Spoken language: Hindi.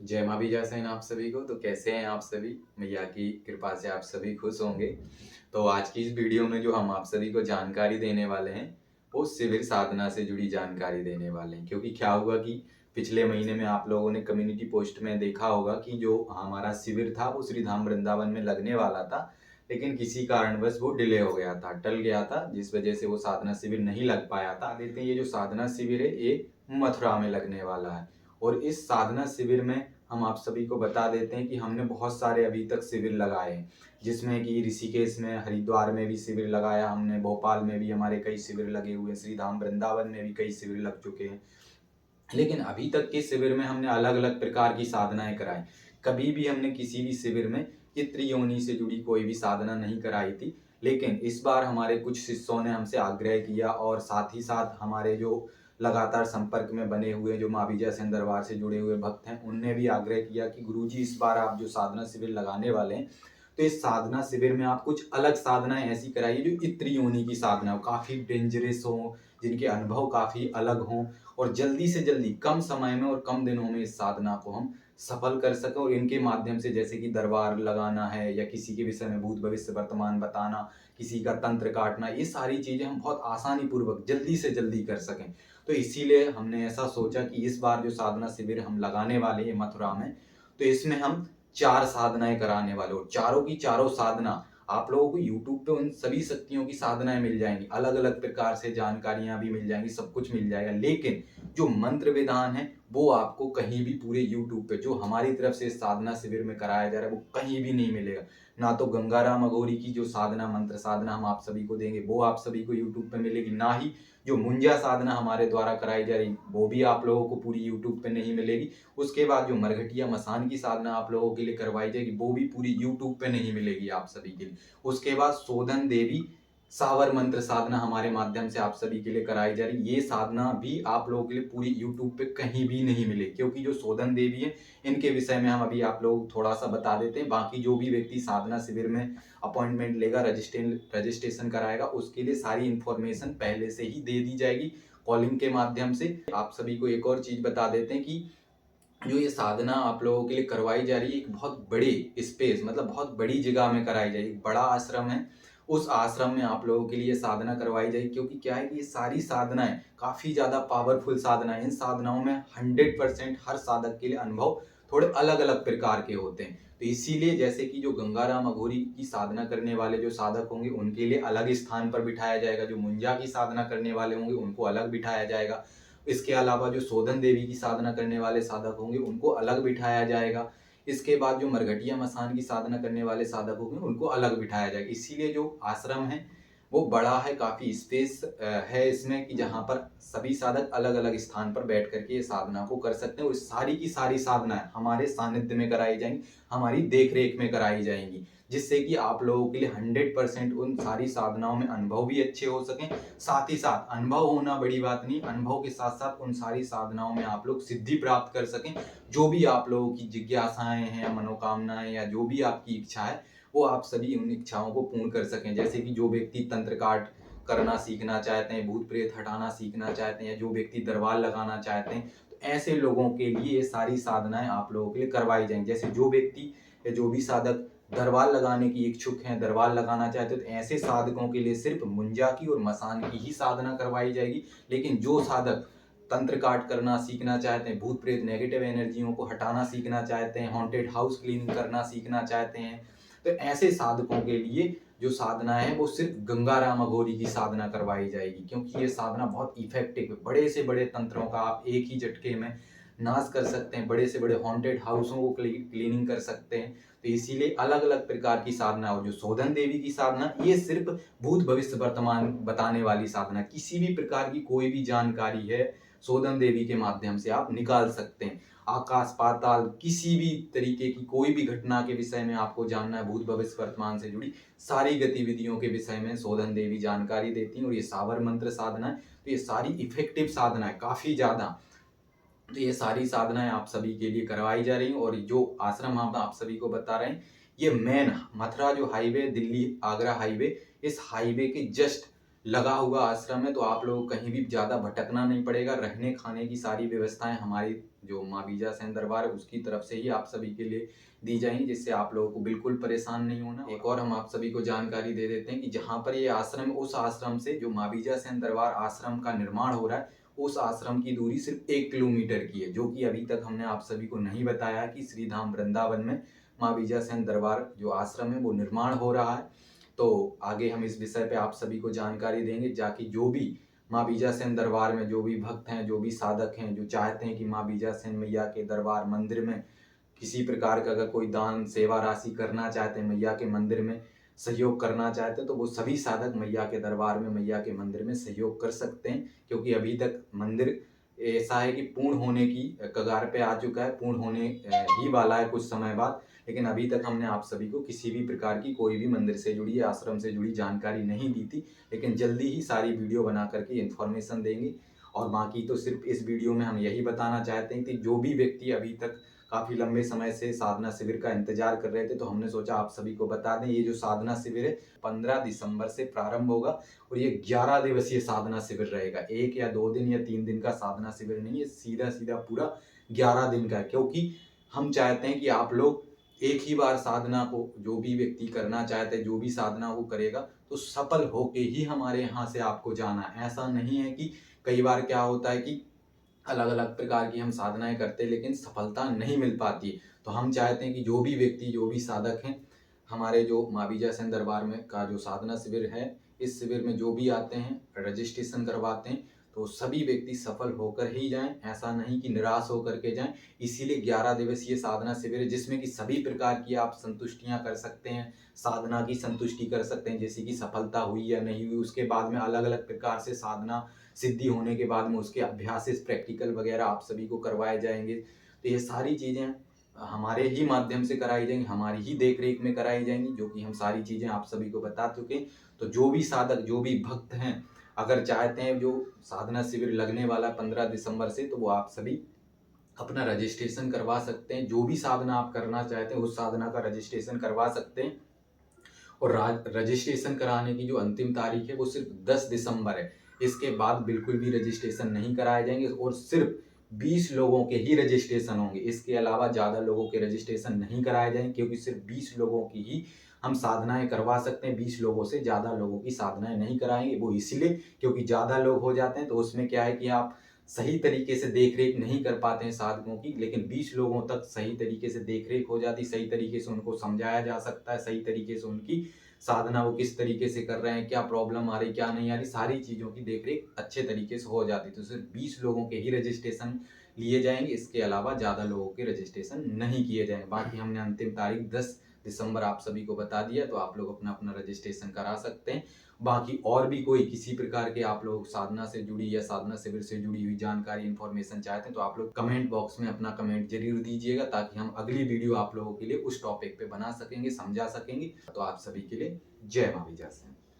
जय माँ बीजासैन आप सभी को। तो कैसे हैं आप सभी? मैया की कृपा से आप सभी खुश होंगे। तो आज की इस वीडियो में जो हम आप सभी को जानकारी देने वाले हैं वो शिविर साधना से जुड़ी जानकारी देने वाले हैं। क्योंकि क्या हुआ कि पिछले महीने में आप लोगों ने कम्युनिटी पोस्ट में देखा होगा कि जो हमारा शिविर था वो श्री धाम वृंदावन में लगने वाला था, लेकिन किसी कारणवश वो डिले हो गया था, टल गया था, जिस वजह से वो साधना शिविर नहीं लग पाया था। देते हैं ये जो साधना शिविर है ये मथुरा में लगने वाला है। और इस साधना शिविर में हम आप सभी को बता देते हैं कि हमने बहुत सारे अभी तक शिविर लगाए हैं, जिसमें कि ऋषिकेश में, हरिद्वार में भी शिविर लगाया हमने, भोपाल में भी हमारे कई शिविर लगे हुए हैं, श्री धाम वृंदावन में भी कई शिविर लग चुके हैं। लेकिन अभी तक के शिविर में हमने अलग अलग प्रकार की साधनाएं कराई। कभी भी हमने किसी भी शिविर में ये त्रियोनी से जुड़ी कोई भी साधना नहीं कराई थी। लेकिन इस बार हमारे कुछ शिष्यों ने हमसे आग्रह किया और साथ ही साथ हमारे जो लगातार संपर्क में बने हुए जो माँ विजयसेन दरबार से जुड़े हुए भक्त हैं, उनने भी आग्रह किया कि गुरुजी इस बार आप जो साधना शिविर लगाने वाले हैं तो इस साधना शिविर में आप कुछ अलग साधनाएं ऐसी कराइए जो त्रियोनी की साधना हो, काफ़ी डेंजरस हो, जिनके अनुभव काफ़ी अलग हों और जल्दी से जल्दी कम समय में और कम दिनों में इस साधना को हम सफल कर सकें। और इनके माध्यम से जैसे कि दरबार लगाना है या किसी के विषय में भूत भविष्य वर्तमान बताना, किसी का तंत्र काटना, ये सारी चीज़ें हम बहुत आसानी पूर्वक जल्दी से जल्दी कर सकें। तो इसीलिए हमने ऐसा सोचा कि इस बार जो साधना शिविर हम लगाने वाले हैं मथुरा में, तो इसमें हम 4 साधनाएँ कराने वाले, और चारों की चारों साधना आप लोगों को यूट्यूब पे उन सभी शक्तियों की साधनाएँ मिल जाएँगी। अलग-अलग प्रकार से जानकारियाँ भी मिल जाएँगी, सब कुछ मिल जाएगा। लेकिन जो मंत्र विधान है वो आपको कहीं भी पूरे यूट्यूब पे जो हमारी तरफ से साधना शिविर में कराया जा रहा है वो कहीं भी नहीं मिलेगा। ना तो गंगाराम अघोरी की जो साधना मंत्र साधना हम आप सभी को देंगे वो आप सभी को यूट्यूब पे मिलेगी, ना ही जो मुंजा साधना हमारे द्वारा कराई जा रही वो भी आप लोगों को पूरी यूट्यूब पे नहीं मिलेगी। उसके बाद जो मरघटिया मसान की साधना आप लोगों के लिए करवाई जाएगी वो भी पूरी यूट्यूब पे नहीं मिलेगी आप सभी के लिए। उसके बाद शोधन देवी सावर मंत्र साधना हमारे माध्यम से आप सभी के लिए कराई जा रही है। ये साधना भी आप लोगों के लिए पूरी यूट्यूब पे कहीं भी नहीं मिलेगी, क्योंकि जो शोधन देवी है इनके विषय में हम अभी आप लोग थोड़ा सा बता देते हैं। बाकी जो भी व्यक्ति साधना शिविर में अपॉइंटमेंट लेगा, रजिस्ट्रेशन कराएगा, उसके लिए सारी इंफॉर्मेशन पहले से ही दे दी जाएगी कॉलिंग के माध्यम से। आप सभी को एक और चीज बता देते हैं कि जो ये साधना आप लोगों के लिए करवाई जा रही है एक बहुत बड़े स्पेस, मतलब बहुत बड़ी जगह में कराई जाएगी। एक बड़ा आश्रम है, उस आश्रम में आप लोगों के लिए साधना करवाई जाएगी। क्योंकि क्या है कि ये सारी साधनाएं काफ़ी ज़्यादा पावरफुल साधना है। इन साधनाओं में 100% हर साधक के लिए अनुभव थोड़े अलग अलग प्रकार के होते हैं। तो इसीलिए जैसे कि जो गंगाराम अघोरी की साधना करने वाले जो साधक होंगे उनके लिए अलग स्थान पर बिठाया जाएगा, जो मुंजा की साधना करने वाले होंगे उनको अलग बिठाया जाएगा। इसके अलावा जो शोधन देवी की साधना करने वाले साधक होंगे उनको अलग बिठाया जाएगा। इसके बाद जो मरघटिया मसान की साधना करने वाले साधक होंगे उनको अलग बिठाया जाएगा। इसीलिए जो आश्रम है वो बड़ा है, काफ़ी स्पेस है इसमें कि जहाँ पर सभी साधक अलग अलग स्थान पर बैठ करके ये साधना को कर सकते हैं। और सारी की सारी साधनाएं हमारे सानिध्य में कराई जाएंगी, हमारी देख रेख में कराई जाएंगी, जिससे कि आप लोगों के लिए 100% उन सारी साधनाओं में अनुभव भी अच्छे हो सकें। साथ ही साथ अनुभव होना बड़ी बात नहीं, अनुभव के साथ साथ उन सारी साधनाओं में आप लोग सिद्धि प्राप्त कर सकें। जो भी आप लोगों की जिज्ञासाएं हैं या मनोकामनाएं या जो भी आपकी इच्छा है वो आप सभी उन इच्छाओं को पूर्ण कर सकें। जैसे कि जो व्यक्ति तंत्र काट करना सीखना चाहते हैं, भूत प्रेत हटाना सीखना चाहते हैं, या जो व्यक्ति दरबार लगाना चाहते हैं, तो ऐसे लोगों के लिए ये सारी साधनाएं आप लोगों के लिए करवाई जाएंगी। जैसे जो व्यक्ति या जो भी साधक दरबार लगाने की इच्छुक हैं, दरबार लगाना चाहते हैं, तो ऐसे साधकों के लिए सिर्फ मुंजा की और मसान की ही साधना करवाई जाएगी। लेकिन जो साधक तंत्र काट करना सीखना चाहते हैं, भूत प्रेत नेगेटिव एनर्जियों को हटाना सीखना चाहते हैं, हॉन्टेड हाउस क्लीनिंग करना सीखना चाहते हैं, तो ऐसे साधकों के लिए जो साधना है वो सिर्फ गंगाराम अघोरी की साधना करवाई जाएगी। क्योंकि ये साधना बहुत इफेक्टिव है, बड़े से बड़े तंत्रों का आप एक ही झटके में नाश कर सकते हैं, बड़े से बड़े हॉन्टेड हाउसों को क्लीनिंग कर सकते हैं। तो इसीलिए अलग अलग प्रकार की साधना, और जो शोधन देवी की साधना ये सिर्फ भूत भविष्य वर्तमान बताने वाली साधना, किसी भी प्रकार की कोई भी जानकारी है शोधन देवी के माध्यम से आप निकाल सकते हैं। आकाश पाताल किसी भी तरीके की कोई भी घटना के विषय में आपको जानना है, भूत भविष्य वर्तमान से जुड़ी सारी गतिविधियों के विषय में शोधन देवी जानकारी देती हैं। और ये सावर मंत्र साधना है, तो ये सारी इफेक्टिव साधना है काफ़ी ज़्यादा। तो ये सारी साधनाएं आप सभी के लिए करवाई जा रही हैं। और जो आश्रम हम आप सभी को बता रहे हैं ये मेन मथुरा जो हाईवे, दिल्ली आगरा हाईवे, इस हाईवे के जस्ट लगा हुआ आश्रम है। तो आप लोग कहीं भी ज़्यादा भटकना नहीं पड़ेगा, रहने खाने की सारी व्यवस्थाएं हमारी जो माँ बीजा सेन दरबार है उसकी तरफ से ही आप सभी के लिए दी जाएंगी, जिससे आप लोगों को बिल्कुल परेशान नहीं होना। एक और हम आप सभी को जानकारी दे देते हैं कि जहाँ पर ये आश्रम, उस आश्रम से जो माँ बीजा सेन दरबार आश्रम का निर्माण हो रहा है, उस आश्रम की दूरी सिर्फ 1 किलोमीटर की है, जो कि अभी तक हमने आप सभी को नहीं बताया कि श्री धाम वृंदावन में माँ बीजा सेन दरबार जो आश्रम है वो निर्माण हो रहा है। तो आगे हम इस विषय पे आप सभी को जानकारी देंगे, जाकि जो भी माँ बीजा सेन दरबार में जो भी भक्त हैं, जो भी साधक हैं, जो चाहते हैं कि माँ बीजा सेन मैया के दरबार मंदिर में किसी प्रकार का अगर कोई दान सेवा राशि करना चाहते हैं, मैया के मंदिर में सहयोग करना चाहते हैं, तो वो सभी साधक मैया के दरबार में, मैया के मंदिर में सहयोग कर सकते हैं। क्योंकि अभी तक मंदिर ऐसा है कि पूर्ण होने की कगार पे आ चुका है, पूर्ण होने ही वाला है कुछ समय बाद, लेकिन अभी तक हमने आप सभी को किसी भी प्रकार की कोई भी मंदिर से जुड़ी या आश्रम से जुड़ी जानकारी नहीं दी थी। लेकिन जल्दी ही सारी वीडियो बना करके इन्फॉर्मेशन देंगे। और बाकी तो सिर्फ इस वीडियो में हम यही बताना चाहते हैं कि जो भी व्यक्ति अभी तक काफ़ी लंबे समय से साधना शिविर का इंतजार कर रहे थे, तो हमने सोचा आप सभी को बता दें। ये जो साधना शिविर है 15 दिसंबर से प्रारंभ होगा और ये 11 दिवसीय साधना शिविर रहेगा। 1 या 2 दिन या 3 दिन का साधना शिविर नहीं है, सीधा सीधा पूरा 11 दिन का है। क्योंकि हम चाहते हैं कि आप लोग एक ही बार साधना को, जो भी व्यक्ति करना चाहते हैं, जो भी साधना को करेगा, तो सफल होके ही हमारे यहाँ से आपको जाना है। ऐसा नहीं है कि कई बार क्या होता है कि अलग अलग प्रकार की हम साधनाएं करते हैं लेकिन सफलता नहीं मिल पाती। तो हम चाहते हैं कि जो भी व्यक्ति, जो भी साधक हैं, हमारे जो माँ बीजा सेन दरबार में का जो साधना शिविर है, इस शिविर में जो भी आते हैं, रजिस्ट्रेशन करवाते हैं, तो सभी व्यक्ति सफल होकर ही जाएं। ऐसा नहीं कि निराश होकर के जाएं। इसीलिए 11 दिवसीय साधना शिविर है, जिसमें कि सभी प्रकार की आप संतुष्टियां कर सकते हैं, साधना की संतुष्टि कर सकते हैं, जैसे कि सफलता हुई या नहीं हुई। उसके बाद में अलग अलग प्रकार से साधना सिद्धि होने के बाद में उसके अभ्यास, प्रैक्टिकल वगैरह आप सभी को करवाए जाएंगे। तो ये सारी चीज़ें हमारे ही माध्यम से कराई जाएंगी, हमारी ही देख रेख में कराई जाएंगी, जो कि हम सारी चीज़ें आप सभी को बता चुके हैं। तो जो भी साधक, जो भी भक्त हैं, अगर चाहते हैं जो साधना शिविर लगने वाला 15 दिसंबर से, तो वो आप सभी अपना रजिस्ट्रेशन करवा सकते हैं। जो भी साधना आप करना चाहते हैं उस साधना का रजिस्ट्रेशन करवा सकते हैं। और रजिस्ट्रेशन कराने की जो अंतिम तारीख है वो सिर्फ 10 दिसंबर है। इसके बाद बिल्कुल भी रजिस्ट्रेशन नहीं कराए जाएंगे और सिर्फ 20 लोगों के ही रजिस्ट्रेशन होंगे। इसके अलावा ज़्यादा लोगों के रजिस्ट्रेशन नहीं कराए जाएंगे, क्योंकि सिर्फ 20 लोगों की ही हम साधनाएं करवा सकते हैं। 20 लोगों से ज़्यादा लोगों की साधनाएं नहीं कराएंगे। वो इसलिए क्योंकि ज़्यादा लोग हो जाते हैं तो उसमें क्या है कि आप सही तरीके से देख रेख नहीं कर पाते हैं साधकों की। लेकिन 20 लोगों तक सही तरीके से देख रेख हो जाती, सही तरीके से उनको समझाया जा सकता है, सही तरीके से उनकी साधना वो किस तरीके से कर रहे हैं, क्या प्रॉब्लम आ रही, क्या नहीं आ रही, सारी चीज़ों की देखरेख अच्छे तरीके से हो जाती। तो सिर्फ 20 लोगों के ही रजिस्ट्रेशन लिए जाएंगे, इसके अलावा ज़्यादा लोगों के रजिस्ट्रेशन नहीं किए जाएंगे। बाकी हमने अंतिम तारीख 10 दिसंबर आप सभी को बता दिया, तो आप लोग अपना अपना रजिस्ट्रेशन करा सकते हैं। बाकी और भी कोई किसी प्रकार के आप लोग साधना से जुड़ी या साधना शिविर से जुड़ी हुई जानकारी, इन्फॉर्मेशन चाहते हैं, तो आप लोग कमेंट बॉक्स में अपना कमेंट जरूर दीजिएगा, ताकि हम अगली वीडियो आप लोगों के लिए उस टॉपिक पे बना सकेंगे, समझा सकेंगे। तो आप सभी के लिए जय माँ बीजा सेन।